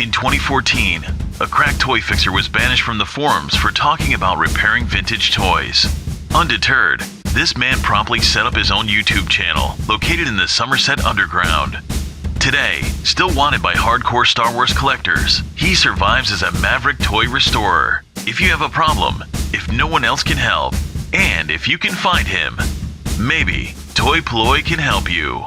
In 2014, a crack toy fixer was banished from the forums for talking about repairing vintage toys. Undeterred, this man promptly set up his own YouTube channel located in the Somerset Underground. Today, still wanted by hardcore Star Wars collectors, he survives as a maverick toy restorer. If you have a problem, if no one else can help, and if you can find him, maybe toy-polloi can help you.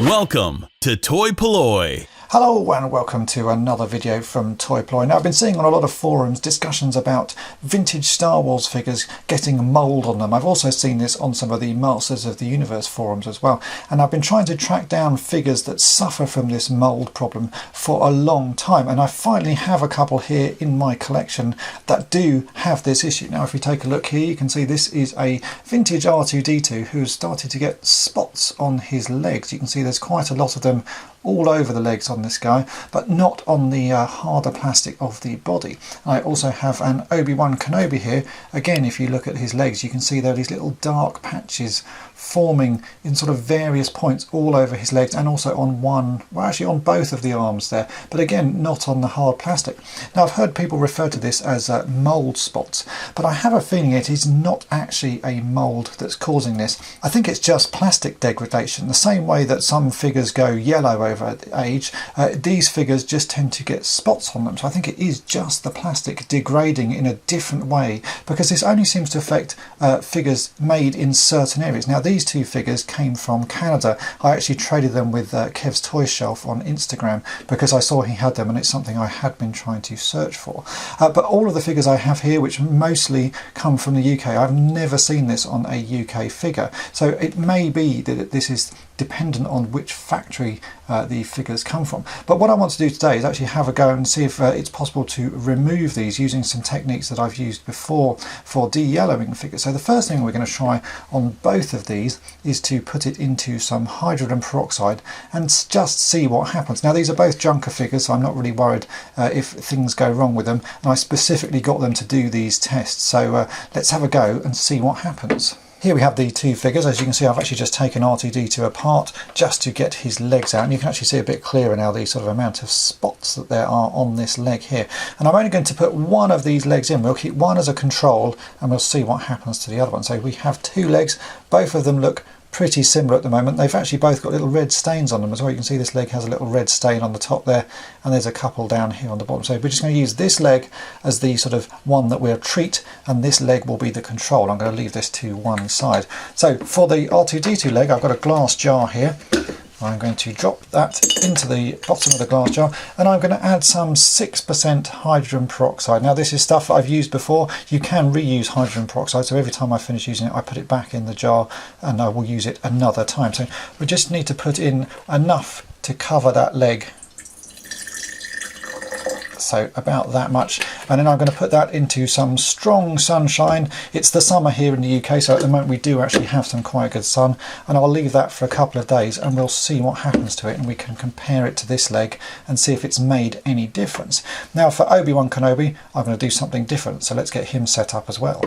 Welcome to toy-polloi. Hello and welcome to another video from toy-polloi. Now, I've been seeing on a lot of forums discussions about vintage Star Wars figures getting mould on them. I've also seen this on some of the Masters of the Universe forums as well, and I've been trying to track down figures that suffer from this mould problem for a long time, and I finally have a couple here in my collection that do have this issue. Now, if we take a look here, you can see this is a vintage R2-D2 who's started to get spots on his legs. You can see there's quite a lot of them all over the legs on this guy, but not on the harder plastic of the body. I also have an Obi-Wan Kenobi here. Again, if you look at his legs, you can see there are these little dark patches forming in sort of various points all over his legs, and also on one, well, actually on both of the arms there, but again not on the hard plastic. Now, I've heard people refer to this as mould spots, but I have a feeling it is not actually a mould that's causing this. I think it's just plastic degradation. The same way that some figures go yellow over age, these figures just tend to get spots on them. So I think it is just the plastic degrading in a different way, because this only seems to affect figures made in certain areas. Now, these two figures came from Canada. I actually traded them with Kev's Toy Shelf on Instagram because I saw he had them, and it's something I had been trying to search for. But all of the figures I have here, which mostly come from the UK, I've never seen this on a UK figure. So it may be that this is dependent on which factory the figures come from. But what I want to do today is actually have a go and see if it's possible to remove these using some techniques that I've used before for de-yellowing figures. So the first thing we're going to try on both of these is to put it into some hydrogen peroxide and just see what happens. Now, these are both junker figures, so I'm not really worried if things go wrong with them, and I specifically got them to do these tests. So let's have a go and see what happens. Here we have the two figures. As you can see, I've actually just taken R2-D2 apart just to get his legs out, and you can actually see a bit clearer now the sort of amount of spots that there are on this leg here. And I'm only going to put one of these legs in. We'll keep one as a control and we'll see what happens to the other one. So we have two legs. Both of them look pretty similar at the moment. They've actually both got little red stains on them as well. You can see this leg has a little red stain on the top there, and there's a couple down here on the bottom. So we're just going to use this leg as the sort of one that we'll treat, and this leg will be the control. I'm going to leave this to one side. So for the R2-D2 leg, I've got a glass jar here. I'm going to drop that into the bottom of the glass jar, and I'm going to add some 6% hydrogen peroxide. Now, this is stuff that I've used before. You can reuse hydrogen peroxide, so every time I finish using it, I put it back in the jar and I will use it another time. So we just need to put in enough to cover that leg. So about that much, and then I'm going to put that into some strong sunshine. It's the summer here in the UK, so at the moment we do actually have some quite good sun, and I'll leave that for a couple of days and we'll see what happens to it, and we can compare it to this leg and see if it's made any difference. Now, for Obi-Wan Kenobi, I'm going to do something different, so let's get him set up as well.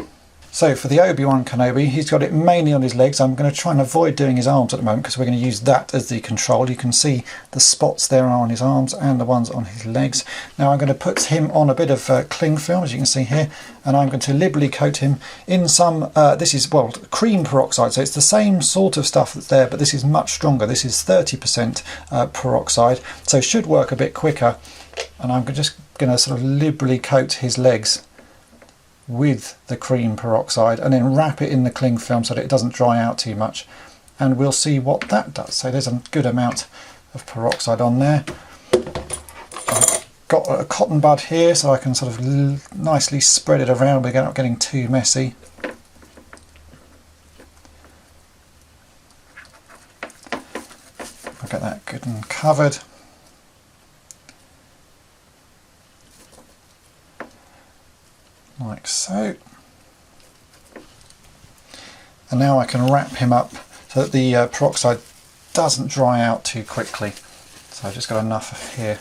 So for the Obi-Wan Kenobi, he's got it mainly on his legs. I'm going to try and avoid doing his arms at the moment because we're going to use that as the control. You can see the spots there are on his arms and the ones on his legs. Now I'm going to put him on a bit of cling film, as you can see here, and I'm going to liberally coat him in some, this is, well, cream peroxide. So it's the same sort of stuff that's there, but this is much stronger. This is 30% peroxide, so it should work a bit quicker. And I'm just going to sort of liberally coat his legs with the cream peroxide and then wrap it in the cling film so that it doesn't dry out too much, and we'll see what that does. So there's a good amount of peroxide on there. I've got a cotton bud here so I can sort of nicely spread it around without getting too messy. I'll get that good and covered. Like so. And now I can wrap him up so that the peroxide doesn't dry out too quickly. So I've just got enough of here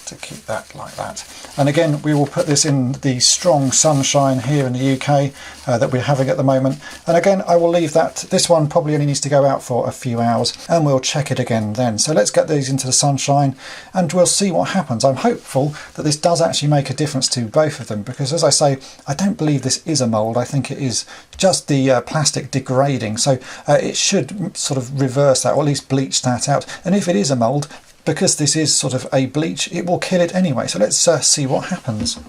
to keep that like that. And again, we will put this in the strong sunshine here in the UK that we're having at the moment. And again, I will leave this one probably only needs to go out for a few hours, and we'll check it again then. So let's get these into the sunshine and we'll see what happens. I'm hopeful that this does actually make a difference to both of them, because as I say, I don't believe this is a mould. I think it is just the plastic degrading. So it should sort of reverse that, or at least bleach that out. And if it is a mould, because this is sort of a bleach, it will kill it anyway. So let's see what happens.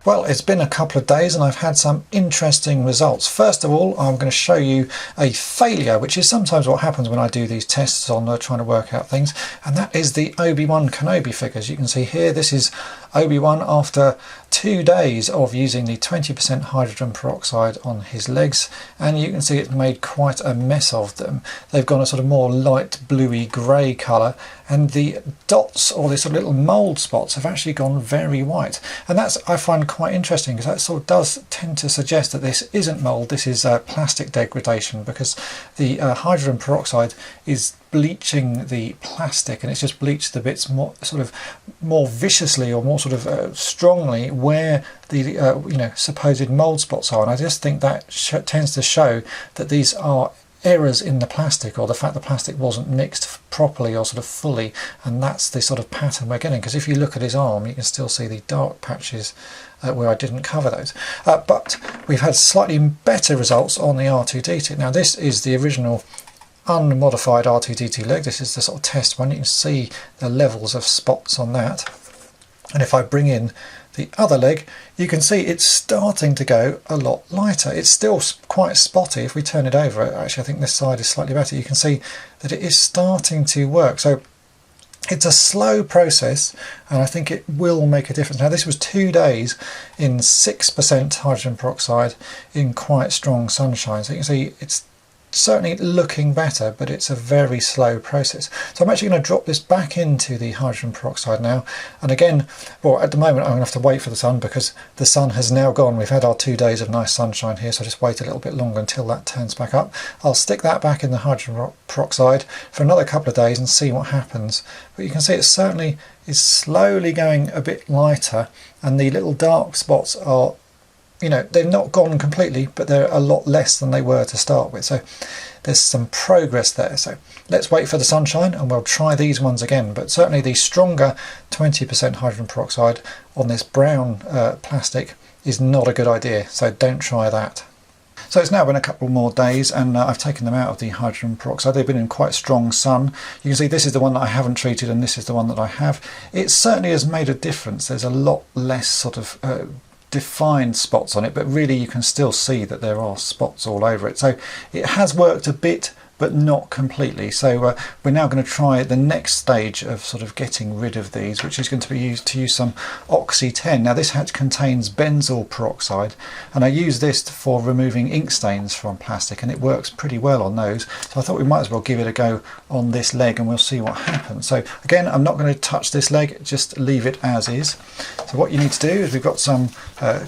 Well, it's been a couple of days and I've had some interesting results. First of all, I'm going to show you a failure, which is sometimes what happens when I do these tests on trying to work out things, and that is the Obi-Wan Kenobi figures. You can see here, this is Obi-Wan after 2 days of using the 20% hydrogen peroxide on his legs, and you can see it's made quite a mess of them. They've gone a sort of more light bluey grey colour, and the dots, or the sort of little mould spots, have actually gone very white. And that's, I find, quite interesting, because that sort of does tend to suggest that this isn't mould, this is plastic degradation, because the hydrogen peroxide is bleaching the plastic, and it's just bleached the bits more sort of more viciously, or more sort of strongly, where the supposed mould spots are. And I just think that tends to show that these are errors in the plastic, or the fact the plastic wasn't mixed properly or sort of fully, and that's the sort of pattern we're getting. Because if you look at his arm, you can still see the dark patches where I didn't cover those. But we've had slightly better results on the R2-D2. Now this is the original unmodified R2-D2 leg. This is the sort of test one. You can see the levels of spots on that, and if I bring in the other leg, you can see it's starting to go a lot lighter. It's still quite spotty. If we turn it over, actually I think this side is slightly better. You can see that it is starting to work. So it's a slow process, and I think it will make a difference. Now this was 2 days in 6% hydrogen peroxide in quite strong sunshine. So you can see it's certainly looking better, but it's a very slow process. So I'm actually going to drop this back into the hydrogen peroxide now, and again, well, at the moment I'm going to have to wait for the sun, because the sun has now gone. We've had our 2 days of nice sunshine here, so just wait a little bit longer until that turns back up. I'll stick that back in the hydrogen peroxide for another couple of days and see what happens. But you can see it certainly is slowly going a bit lighter, and the little dark spots are, they've not gone completely, but they're a lot less than they were to start with. So there's some progress there. So let's wait for the sunshine and we'll try these ones again. But certainly the stronger 20% hydrogen peroxide on this brown plastic is not a good idea. So don't try that. So it's now been a couple more days, and I've taken them out of the hydrogen peroxide. They've been in quite strong sun. You can see this is the one that I haven't treated, and this is the one that I have. It certainly has made a difference. There's a lot less sort of defined spots on it, but really you can still see that there are spots all over it. So it has worked a bit, but not completely. So we're now going to try the next stage of sort of getting rid of these, which is going to be used to use some Oxy 10. Now this contains benzoyl peroxide, and I use this for removing ink stains from plastic, and it works pretty well on those. So I thought we might as well give it a go on this leg, and we'll see what happens. So again, I'm not going to touch this leg, just leave it as is. So what you need to do is, we've got some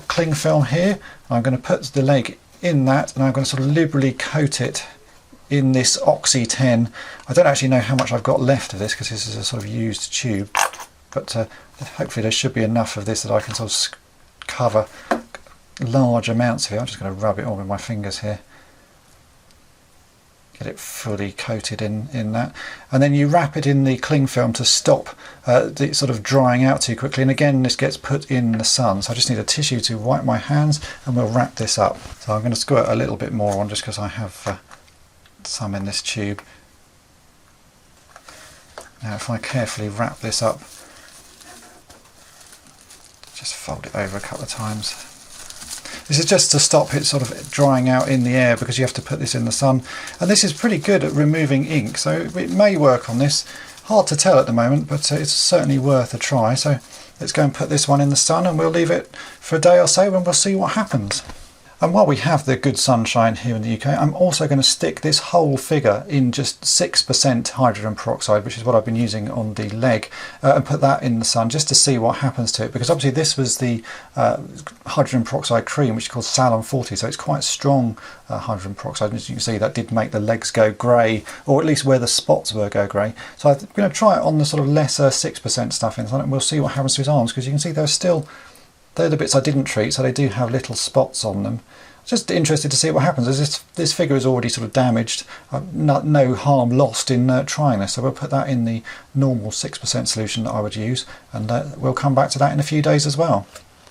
cling film here. I'm going to put the leg in that, and I'm going to sort of liberally coat it in this Oxy 10. I don't actually know how much I've got left of this, because this is a sort of used tube, but hopefully there should be enough of this that I can sort of cover large amounts of it. I'm just going to rub it all with my fingers here, get it fully coated in that, and then you wrap it in the cling film to stop it sort of drying out too quickly. And again, this gets put in the sun, so I just need a tissue to wipe my hands, and we'll wrap this up. So I'm going to squirt a little bit more on, just because I have some in this tube. Now if I carefully wrap this up, just fold it over a couple of times. This is just to stop it sort of drying out in the air, because you have to put this in the sun, and this is pretty good at removing ink, so it may work on this. Hard to tell at the moment, but it's certainly worth a try. So let's go and put this one in the sun, and we'll leave it for a day or so, and we'll see what happens. And while we have the good sunshine here in the UK, I'm also going to stick this whole figure in just 6% hydrogen peroxide, which is what I've been using on the leg, and put that in the sun just to see what happens to it, because obviously this was the hydrogen peroxide cream, which is called Salon 40, so it's quite strong hydrogen peroxide, and as you can see that did make the legs go grey, or at least where the spots were go grey. So I'm going to try it on the sort of lesser 6% stuff in the sun, and we'll see what happens to his arms, because you can see they're the bits I didn't treat, so they do have little spots on them. Just interested to see what happens, as this figure is already sort of damaged, no harm lost in trying this. So we'll put that in the normal 6% solution that I would use, and we'll come back to that in a few days as well.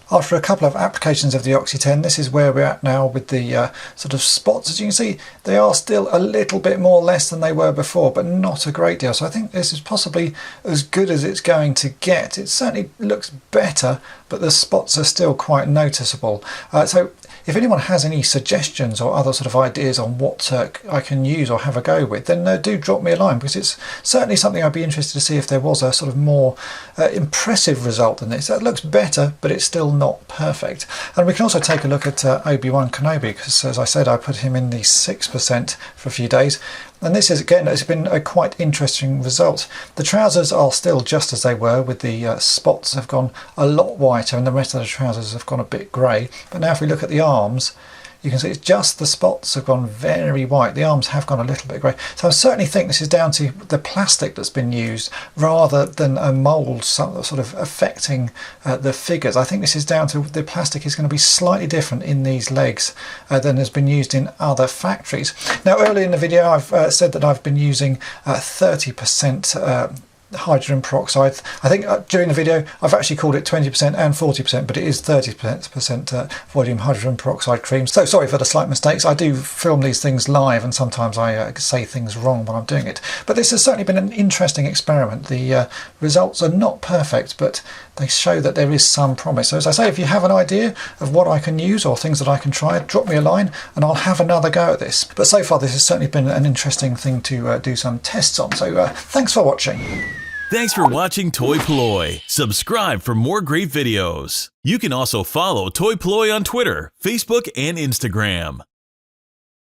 After a couple of applications of the Oxy 10, this is where we're at now with the sort of spots. As you can see, they are still a little bit more less than they were before, but not a great deal. So I think this is possibly as good as it's going to get. It certainly looks better, but the spots are still quite noticeable. So if anyone has any suggestions or other sort of ideas on what I can use or have a go with, then do drop me a line, because it's certainly something I'd be interested to see if there was a sort of more impressive result than this. That looks better, but it's still not perfect. And we can also take a look at Obi-Wan Kenobi, because as I said, I put him in the 6% for a few days, and this is, again, it's been a quite interesting result. The trousers are still just as they were, with the spots have gone a lot whiter and the rest of the trousers have gone a bit grey. But now if we look at the arms, you can see it's just the spots have gone very white. The arms have gone a little bit grey. So I certainly think this is down to the plastic that's been used rather than a mould sort of affecting the figures. I think this is down to the plastic is going to be slightly different in these legs than has been used in other factories. Now, earlier in the video I've said that I've been using 30% hydrogen peroxide. I think during the video I've actually called it 20% and 40%, but it is 30% volume hydrogen peroxide cream. So sorry for the slight mistakes. I do film these things live and sometimes I say things wrong when I'm doing it. But this has certainly been an interesting experiment. The results are not perfect, but they show that there is some promise. So as I say, if you have an idea of what I can use or things that I can try, drop me a line and I'll have another go at this. But so far this has certainly been an interesting thing to do some tests on. So thanks for watching. Thanks for watching toy-polloi. Subscribe for more great videos. You can also follow toy-polloi on Twitter, Facebook, and Instagram.